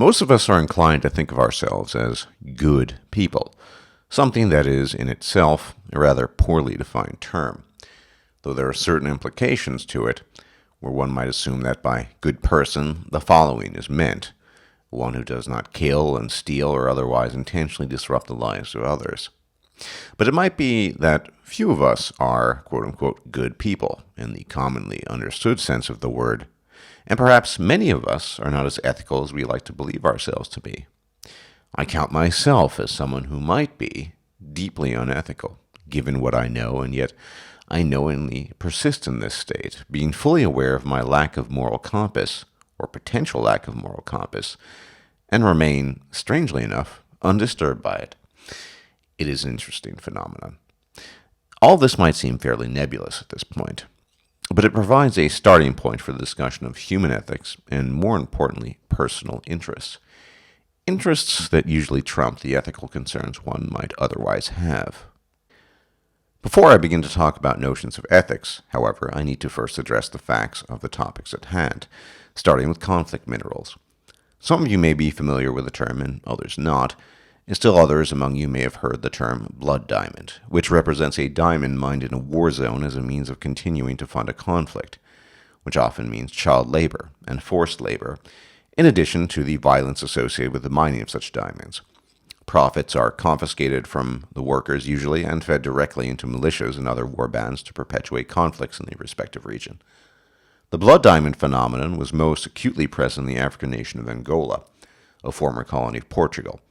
Most of us are inclined to think of ourselves as good people, something that is in itself a rather poorly defined term, though there are certain implications to it, where one might assume that by good person the following is meant: one who does not kill and steal or otherwise intentionally disrupt the lives of others. But it might be that few of us are quote-unquote good people in the commonly understood sense of the word, and perhaps many of us are not as ethical as we like to believe ourselves to be. I count myself as someone who might be deeply unethical, given what I know, and yet I knowingly persist in this state, being fully aware of my lack of moral compass, or potential lack of moral compass, and remain, strangely enough, undisturbed by it. It is an interesting phenomenon. All this might seem fairly nebulous at this point, but it provides a starting point for the discussion of human ethics and, more importantly, personal interests. Interests that usually trump the ethical concerns one might otherwise have. Before I begin to talk about notions of ethics, however, I need to first address the facts of the topics at hand, starting with conflict minerals. Some of you may be familiar with the term and others not, and still others among you may have heard the term blood diamond, which represents a diamond mined in a war zone as a means of continuing to fund a conflict, which often means child labor and forced labor, in addition to the violence associated with the mining of such diamonds. Profits are confiscated from the workers usually and fed directly into militias and other war bands to perpetuate conflicts in the respective region. The blood diamond phenomenon was most acutely present in the African nation of Angola, a former colony of Portugal.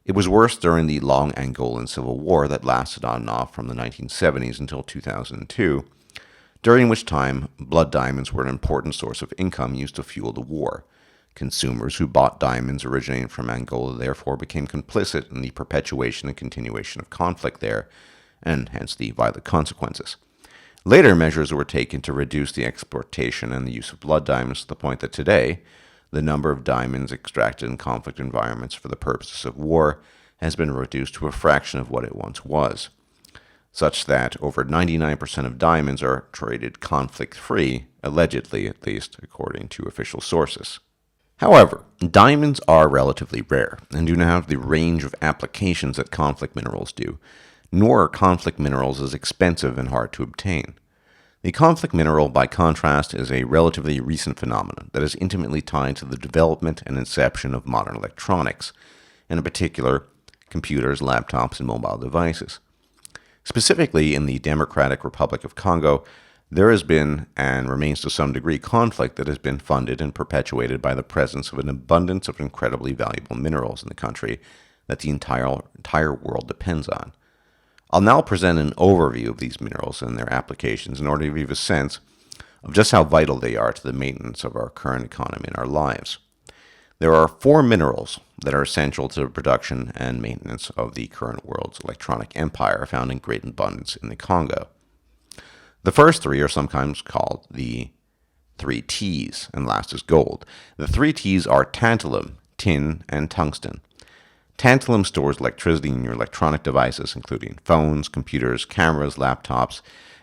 It was worse during the long Angolan Civil War that lasted on and off from the 1970s until 2002, during which time blood diamonds were an important source of income used to fuel the war. Consumers who bought diamonds originating from Angola therefore became complicit in the perpetuation and continuation of conflict there, and hence the violent consequences. Later measures were taken to reduce the exportation and the use of blood diamonds to the point that today, the number of diamonds extracted in conflict environments for the purposes of war has been reduced to a fraction of what it once was, such that over 99% of diamonds are traded conflict-free, allegedly at least, according to official sources. However, diamonds are relatively rare and do not have the range of applications that conflict minerals do, nor are conflict minerals as expensive and hard to obtain. The conflict mineral, by contrast, is a relatively recent phenomenon that is intimately tied to the development and inception of modern electronics, and in particular, computers, laptops, and mobile devices. Specifically, in the Democratic Republic of Congo, there has been, and remains to some degree, conflict that has been funded and perpetuated by the presence of an abundance of incredibly valuable minerals in the country that the entire world depends on. I'll now present an overview of these minerals and their applications in order to give you a sense of just how vital they are to the maintenance of our current economy and our lives. There are 4 minerals that are essential to the production and maintenance of the current world's electronic empire, found in great abundance in the Congo. The first 3 are sometimes called the 3 T's, and last is gold. The 3 T's are tantalum, tin, and tungsten. Tantalum stores electricity in your electronic devices, including phones, computers, cameras, laptops,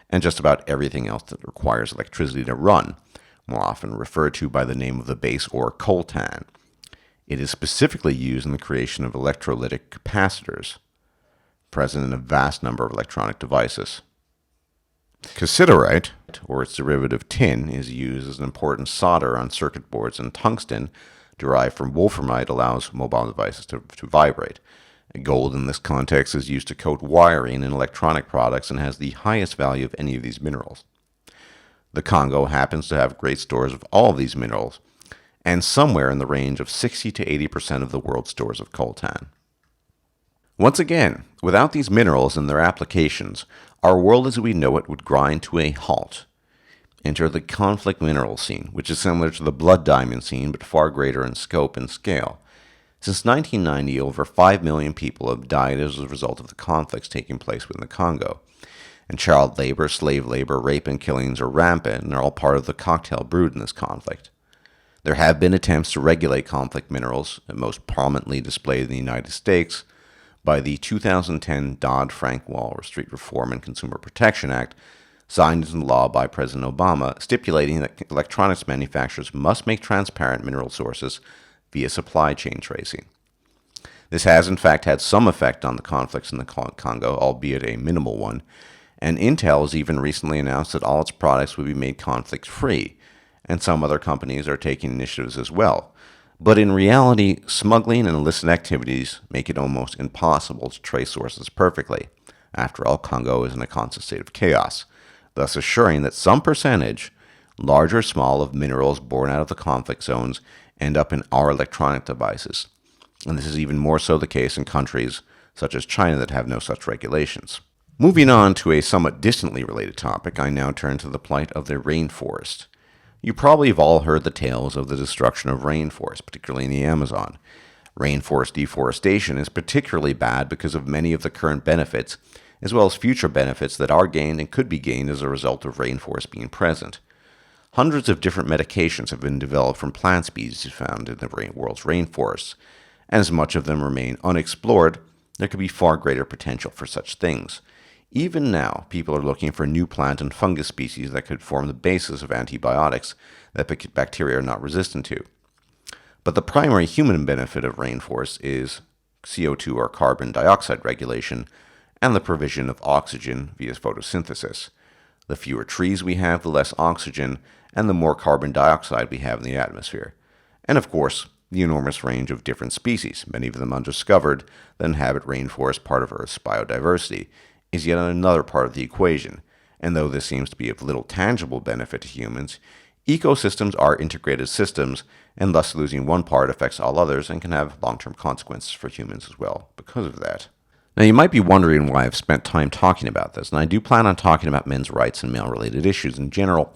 and just about everything else that requires electricity to run, more often referred to by the name of the base ore coltan. It is specifically used in the creation of electrolytic capacitors, present in a vast number of electronic devices. Cassiterite, or its derivative tin, is used as an important solder on circuit boards, and tungsten, derived from wolframite, allows mobile devices to vibrate. Gold in this context is used to coat wiring in electronic products and has the highest value of any of these minerals. The Congo happens to have great stores of all of these minerals, and somewhere in the range of 60 to 80% of the world's stores of coltan. Once again, without these minerals and their applications, our world as we know it would grind to a halt. Enter the conflict mineral scene, which is similar to the blood diamond scene but far greater in scope and scale. Since 1990, over 5 million people have died as a result of the conflicts taking place within the Congo. And child labor, slave labor, rape, and killings are rampant and are all part of the cocktail brewed in this conflict. There have been attempts to regulate conflict minerals, most prominently displayed in the United States by the 2010 Dodd-Frank Wall Street Reform and Consumer Protection Act, signed into law by President Obama, stipulating that electronics manufacturers must make transparent mineral sources via supply chain tracing. This has in fact had some effect on the conflicts in the Congo, albeit a minimal one, and Intel has even recently announced that all its products will be made conflict-free, and some other companies are taking initiatives as well. But in reality, smuggling and illicit activities make it almost impossible to trace sources perfectly. After all, Congo is in a constant state of chaos, thus assuring that some percentage, large or small, of minerals born out of the conflict zones end up in our electronic devices. And this is even more so the case in countries such as China that have no such regulations. Moving on to a somewhat distantly related topic, I now turn to the plight of the rainforest. You probably have all heard the tales of the destruction of rainforests, particularly in the Amazon. Rainforest deforestation is particularly bad because of many of the current benefits, as well as future benefits that are gained and could be gained as a result of rainforests being present. Hundreds of different medications have been developed from plant species found in the world's rainforests, and as much of them remain unexplored, there could be far greater potential for such things. Even now, people are looking for new plant and fungus species that could form the basis of antibiotics that bacteria are not resistant to. But the primary human benefit of rainforests is CO2 or carbon dioxide regulation and the provision of oxygen via photosynthesis. The fewer trees we have, the less oxygen and the more carbon dioxide we have in the atmosphere. And of course, the enormous range of different species, many of them undiscovered, that inhabit rainforests, part of Earth's biodiversity, is yet another part of the equation, and though this seems to be of little tangible benefit to humans, ecosystems are integrated systems, and thus losing one part affects all others and can have long-term consequences for humans as well because of that. Now you might be wondering why I've spent time talking about this, and I do plan on talking about men's rights and male-related issues in general,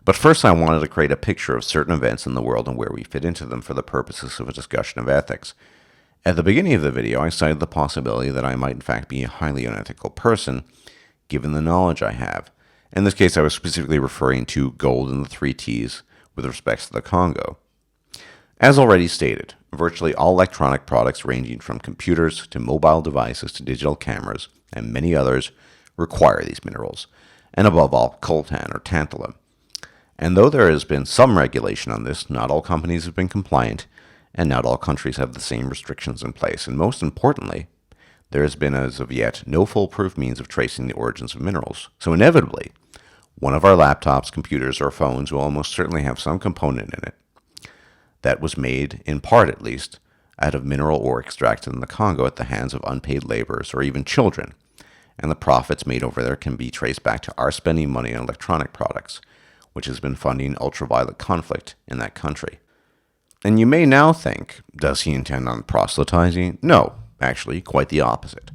but first I wanted to create a picture of certain events in the world and where we fit into them for the purposes of a discussion of ethics. At the beginning of the video, I cited the possibility that I might in fact be a highly unethical person, given the knowledge I have. In this case, I was specifically referring to gold and the 3 T's with respect to the Congo. As already stated, virtually all electronic products ranging from computers to mobile devices to digital cameras and many others require these minerals, and above all, coltan or tantalum. And though there has been some regulation on this, not all companies have been compliant, and not all countries have the same restrictions in place. And most importantly, there has been as of yet no foolproof means of tracing the origins of minerals. So inevitably, one of our laptops, computers, or phones will almost certainly have some component in it that was made, in part at least, out of mineral ore extracted in the Congo at the hands of unpaid laborers or even children. And the profits made over there can be traced back to our spending money on electronic products, which has been funding ultraviolet conflict in that country. And you may now think, does he intend on proselytizing? No, actually, quite the opposite.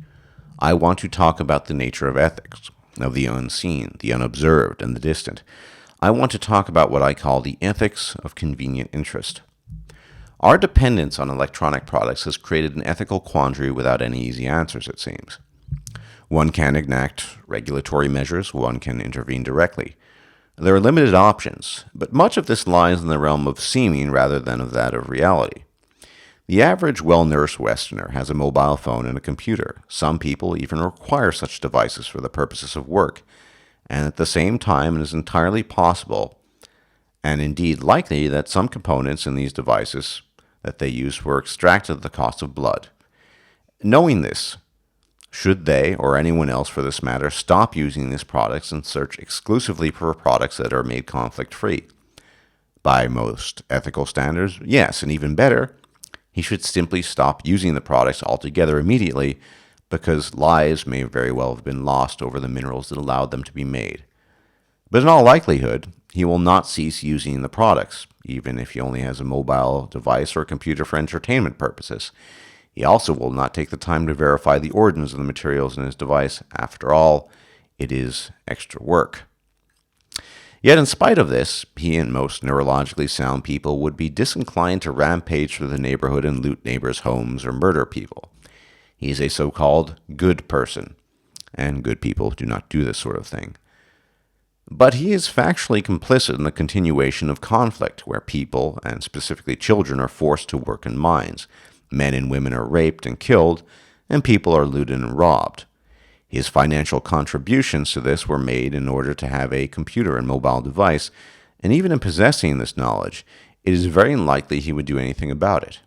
I want to talk about the nature of ethics, of the unseen, the unobserved, and the distant. I want to talk about what I call the ethics of convenient interest. Our dependence on electronic products has created an ethical quandary without any easy answers, it seems. One can enact regulatory measures, one can intervene directly. There are limited options, but much of this lies in the realm of seeming rather than of that of reality. The average well-nourished Westerner has a mobile phone and a computer. Some people even require such devices for the purposes of work, and at the same time it is entirely possible, and indeed likely, that some components in these devices that they use were extracted at the cost of blood. Knowing this, should they, or anyone else for this matter, stop using these products and search exclusively for products that are made conflict-free? By most ethical standards, yes, and even better, he should simply stop using the products altogether immediately, because lives may very well have been lost over the minerals that allowed them to be made. But in all likelihood, he will not cease using the products, even if he only has a mobile device or a computer for entertainment purposes. He also will not take the time to verify the origins of the materials in his device. After all, it is extra work. Yet in spite of this, he and most neurologically sound people would be disinclined to rampage through the neighborhood and loot neighbors' homes or murder people. He is a so-called good person, and good people do not do this sort of thing. But he is factually complicit in the continuation of conflict, where people, and specifically children, are forced to work in mines. Men and women are raped and killed, and people are looted and robbed. His financial contributions to this were made in order to have a computer and mobile device, and even in possessing this knowledge, it is very unlikely he would do anything about it.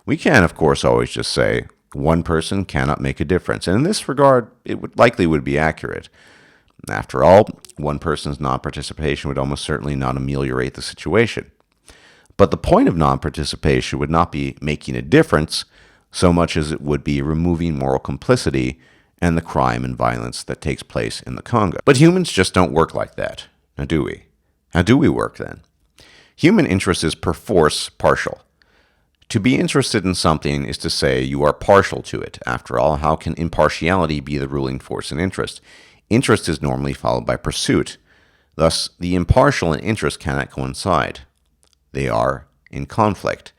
We can, of course, always just say, one person cannot make a difference, and in this regard, it likely would be accurate. After all, one person's non-participation would almost certainly not ameliorate the situation. But the point of non-participation would not be making a difference so much as it would be removing moral complicity and the crime and violence that takes place in the Congo. But humans just don't work like that, now do we? How do we work then? Human interest is perforce partial. To be interested in something is to say you are partial to it. After all, how can impartiality be the ruling force in interest? Interest is normally followed by pursuit. Thus, the impartial and interest cannot coincide. They are in conflict.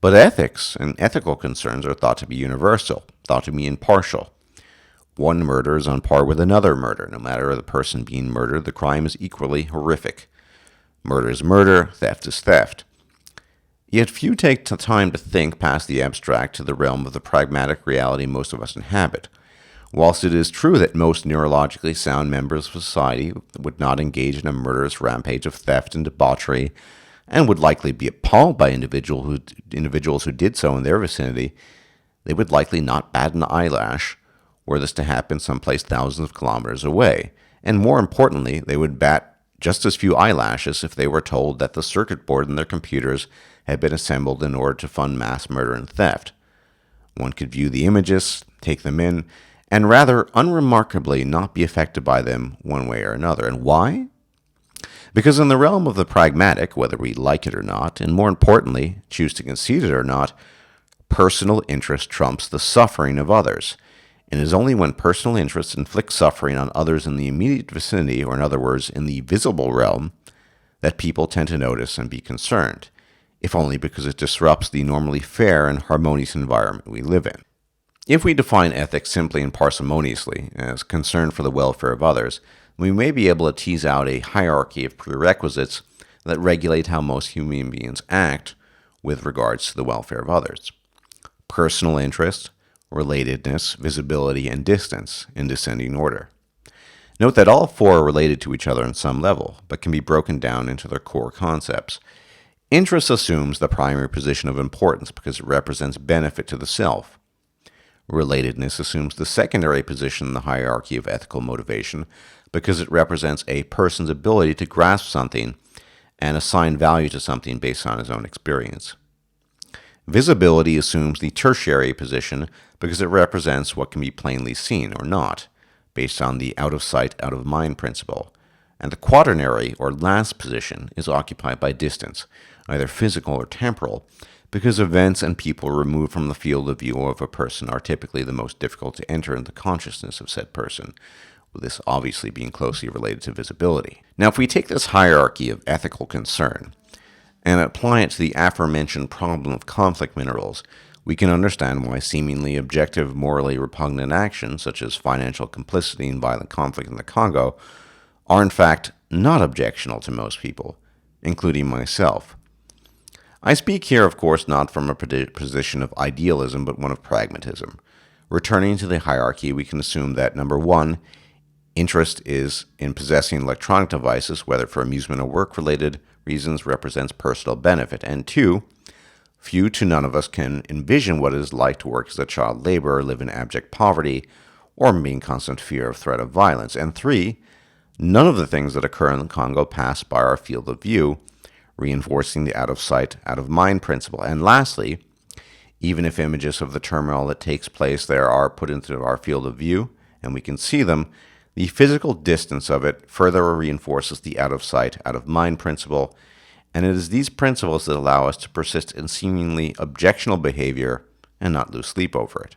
But ethics and ethical concerns are thought to be universal, thought to be impartial. One murder is on par with another murder. No matter the person being murdered, the crime is equally horrific. Murder is murder, theft is theft. Yet few take the time to think past the abstract to the realm of the pragmatic reality most of us inhabit. Whilst it is true that most neurologically sound members of society would not engage in a murderous rampage of theft and debauchery, and would likely be appalled by individuals who did so in their vicinity, they would likely not bat an eyelash were this to happen someplace thousands of kilometers away. And more importantly, they would bat just as few eyelashes if they were told that the circuit board in their computers had been assembled in order to fund mass murder and theft. One could view the images, take them in, and rather unremarkably not be affected by them one way or another. And why? Because in the realm of the pragmatic, whether we like it or not, and more importantly, choose to concede it or not, personal interest trumps the suffering of others. And it is only when personal interest inflicts suffering on others in the immediate vicinity, or in other words, in the visible realm, that people tend to notice and be concerned, if only because it disrupts the normally fair and harmonious environment we live in. If we define ethics simply and parsimoniously as concern for the welfare of others, we may be able to tease out a hierarchy of prerequisites that regulate how most human beings act with regards to the welfare of others. Personal interest, relatedness, visibility, and distance in descending order. Note that all four are related to each other on some level, but can be broken down into their core concepts. Interest assumes the primary position of importance because it represents benefit to the self. Relatedness assumes the secondary position in the hierarchy of ethical motivation because it represents a person's ability to grasp something and assign value to something based on his own experience. Visibility assumes the tertiary position because it represents what can be plainly seen or not, based on the out-of-sight, out-of-mind principle. And the quaternary, or last position, is occupied by distance, either physical or temporal, because events and people removed from the field of view of a person are typically the most difficult to enter into the consciousness of said person, with this obviously being closely related to visibility. Now, if we take this hierarchy of ethical concern and apply it to the aforementioned problem of conflict minerals, we can understand why seemingly objective, morally repugnant actions, such as financial complicity in violent conflict in the Congo, are in fact not objectionable to most people, including myself. I speak here, of course, not from a position of idealism, but one of pragmatism. Returning to the hierarchy, we can assume that, number one, interest is in possessing electronic devices, whether for amusement or work-related reasons, represents personal benefit. And two, few to none of us can envision what it is like to work as a child laborer, live in abject poverty, or be in constant fear of threat of violence. And three, none of the things that occur in the Congo pass by our field of view, reinforcing the out-of-sight, out-of-mind principle. And lastly, even if images of the turmoil that takes place there are put into our field of view, and we can see them, the physical distance of it further reinforces the out-of-sight, out-of-mind principle, and it is these principles that allow us to persist in seemingly objectionable behavior and not lose sleep over it.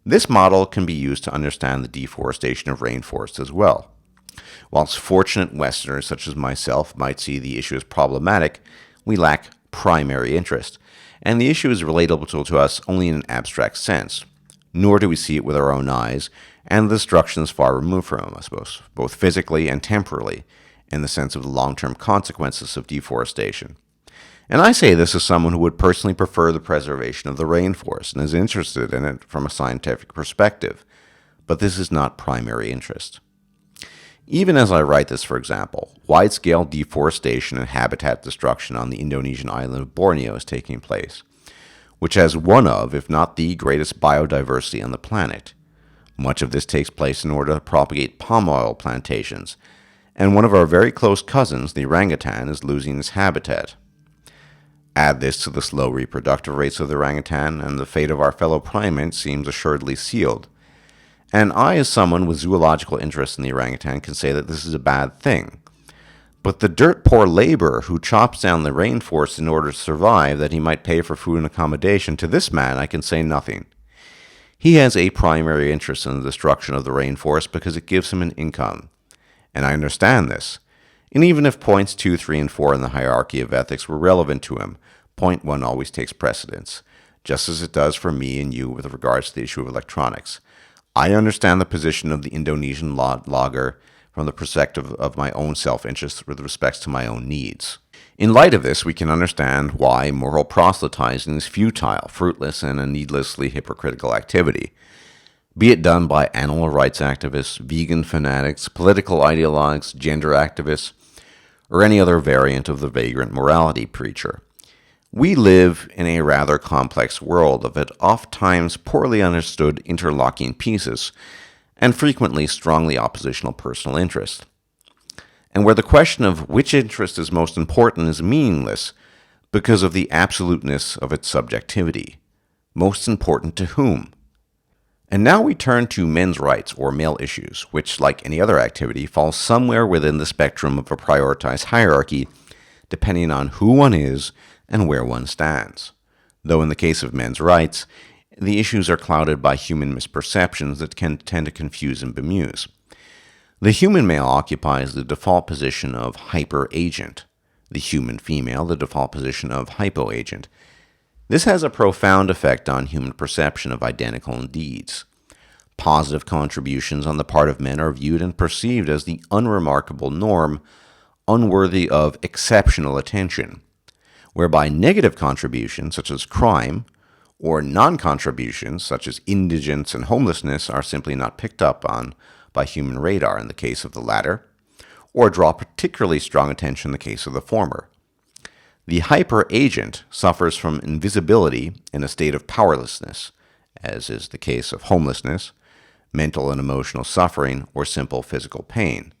This model can be used to understand the deforestation of rainforests as well. Whilst fortunate Westerners such as myself might see the issue as problematic, we lack primary interest, and the issue is relatable to us only in an abstract sense, nor do we see it with our own eyes, and the destruction is far removed from us, both physically and temporally, in the sense of the long-term consequences of deforestation. And I say this as someone who would personally prefer the preservation of the rainforest and is interested in it from a scientific perspective, but this is not primary interest. Even as I write this, for example, wide-scale deforestation and habitat destruction on the Indonesian island of Borneo is taking place, which has one of, if not the greatest biodiversity on the planet. Much of this takes place in order to propagate palm oil plantations, and one of our very close cousins, the orangutan, is losing its habitat. Add this to the slow reproductive rates of the orangutan, and the fate of our fellow primates seems assuredly sealed. And I, as someone with zoological interest in the orangutan, can say that this is a bad thing. But the dirt-poor laborer who chops down the rainforest in order to survive, that he might pay for food and accommodation, to this man I can say nothing. He has a primary interest in the destruction of the rainforest because it gives him an income. And I understand this. And even if points 2, 3, and 4 in the hierarchy of ethics were relevant to him, point 1 always takes precedence, just as it does for me and you with regards to the issue of electronics. I understand the position of the Indonesian logger from the perspective of my own self-interest with respect to my own needs. In light of this, we can understand why moral proselytizing is futile, fruitless, and a needlessly hypocritical activity. Be it done by animal rights activists, vegan fanatics, political ideologues, gender activists, or any other variant of the vagrant morality preacher. We live in a rather complex world of oft-times poorly understood interlocking pieces, and frequently strongly oppositional personal interest, and where the question of which interest is most important is meaningless because of the absoluteness of its subjectivity. Most important to whom? And now we turn to men's rights or male issues, which, like any other activity, falls somewhere within the spectrum of a prioritized hierarchy, depending on who one is and where one stands. Though in the case of men's rights, the issues are clouded by human misperceptions that can tend to confuse and bemuse. The human male occupies the default position of hyper-agent, the human female the default position of hypo-agent. This has a profound effect on human perception of identical deeds. Positive contributions on the part of men are viewed and perceived as the unremarkable norm, unworthy of exceptional attention, whereby negative contributions, such as crime, or non-contributions, such as indigence and homelessness, are simply not picked up on by human radar in the case of the latter, or draw particularly strong attention in the case of the former. The hyper-agent suffers from invisibility in a state of powerlessness, as is the case of homelessness, mental and emotional suffering, or simple physical pain,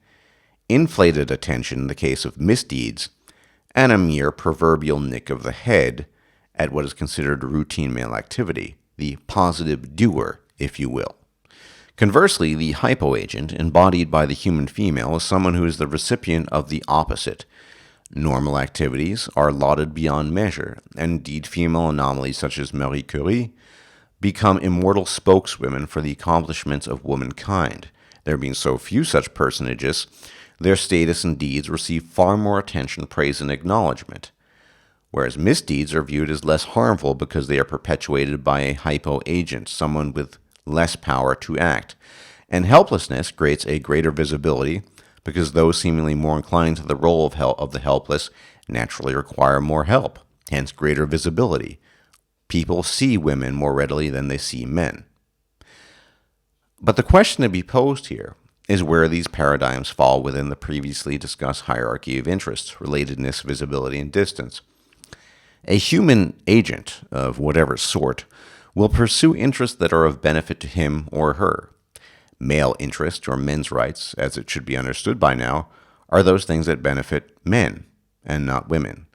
inflated attention in the case of misdeeds, and a mere proverbial nick of the head at what is considered routine male activity, the positive doer, if you will. Conversely, the hypoagent, embodied by the human female, is someone who is the recipient of the opposite. Normal activities are lauded beyond measure, and indeed female anomalies such as Marie Curie become immortal spokeswomen for the accomplishments of womankind. There being so few such personages, their status and deeds receive far more attention, praise, and acknowledgement, whereas misdeeds are viewed as less harmful because they are perpetuated by a hypoagent, someone with less power to act, and helplessness creates a greater visibility because those seemingly more inclined to the role of the helpless naturally require more help, hence greater visibility. People see women more readily than they see men. But the question to be posed here is where these paradigms fall within the previously discussed hierarchy of interests, relatedness, visibility, and distance. A human agent of whatever sort will pursue interests that are of benefit to him or her. Male interest, or men's rights, as it should be understood by now, are those things that benefit men and not women.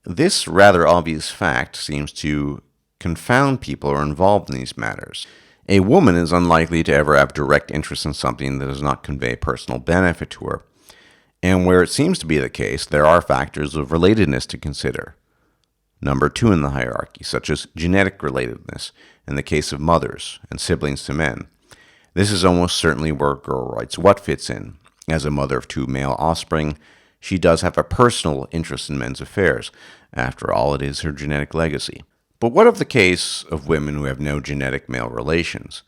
This rather obvious fact seems to confound people who are involved in these matters. A woman is unlikely to ever have direct interest in something that does not convey personal benefit to her, and where it seems to be the case, there are factors of relatedness to consider. Number 2 in the hierarchy, such as genetic relatedness in the case of mothers and siblings to men. This is almost certainly where Girl Writes What fits in. As a mother of 2 male offspring, she does have a personal interest in men's affairs. After all, it is her genetic legacy. But what of the case of women who have no genetic male relations?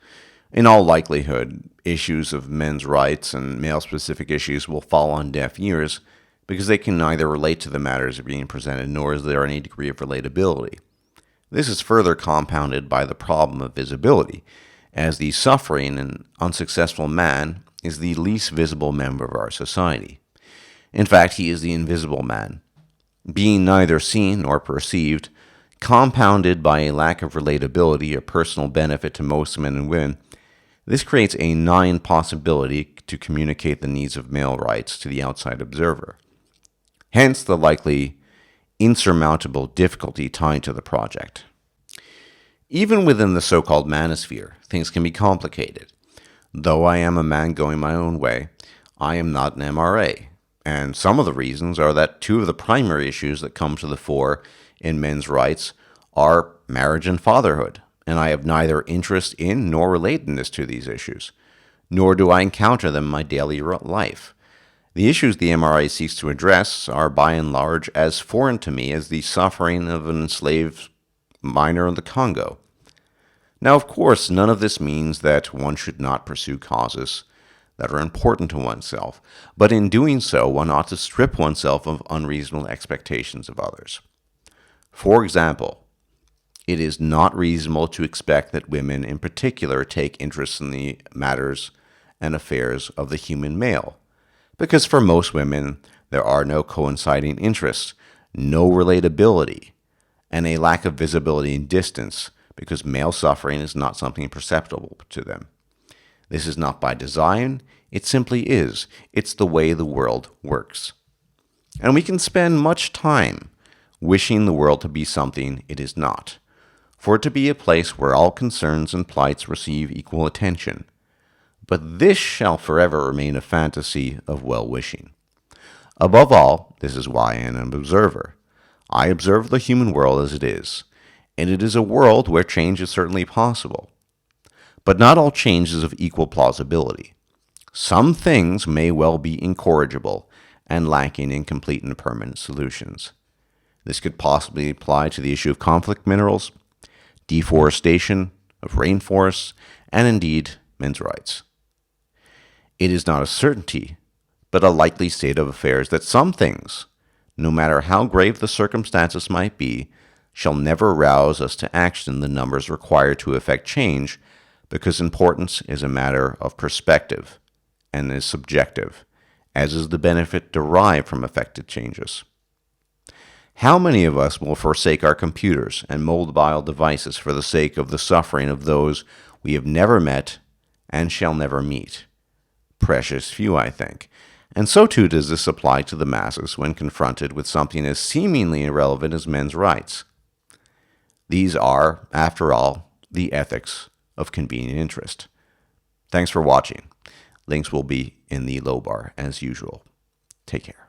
In all likelihood, issues of men's rights and male-specific issues will fall on deaf ears because they can neither relate to the matters being presented nor is there any degree of relatability. This is further compounded by the problem of visibility, as the suffering and unsuccessful man is the least visible member of our society. In fact, he is the invisible man, being neither seen nor perceived, compounded by a lack of relatability or personal benefit to most men and women. This creates a nigh impossibility to communicate the needs of male rights to the outside observer. Hence the likely insurmountable difficulty tied to the project. Even within the so-called manosphere, things can be complicated. Though I am a man going my own way, I am not an MRA. And some of the reasons are that two of the primary issues that come to the fore in men's rights are marriage and fatherhood, and I have neither interest in nor relatedness to these issues, nor do I encounter them in my daily life. The issues the MRA seeks to address are by and large as foreign to me as the suffering of an enslaved miner in the Congo. Now, of course, none of this means that one should not pursue causes that are important to oneself, but in doing so, one ought to strip oneself of unreasonable expectations of others. For example, it is not reasonable to expect that women in particular take interest in the matters and affairs of the human male, because for most women there are no coinciding interests, no relatability, and a lack of visibility and distance, because male suffering is not something perceptible to them. This is not by design, it simply is. It's the way the world works. And we can spend much time wishing the world to be something it is not, for it to be a place where all concerns and plights receive equal attention. But this shall forever remain a fantasy of well-wishing. Above all, this is why I am an observer. I observe the human world as it is, and it is a world where change is certainly possible. But not all change is of equal plausibility. Some things may well be incorrigible and lacking in complete and permanent solutions. This could possibly apply to the issue of conflict minerals, deforestation, of rainforests, and indeed men's rights. It is not a certainty, but a likely state of affairs that some things, no matter how grave the circumstances might be, shall never rouse us to action in the numbers required to effect change, because importance is a matter of perspective and is subjective, as is the benefit derived from effected changes. How many of us will forsake our computers and mobile devices for the sake of the suffering of those we have never met and shall never meet? Precious few, I think. And so too does this apply to the masses when confronted with something as seemingly irrelevant as men's rights. These are, after all, the ethics of convenient interest. Thanks for watching. Links will be in the low bar as usual. Take care.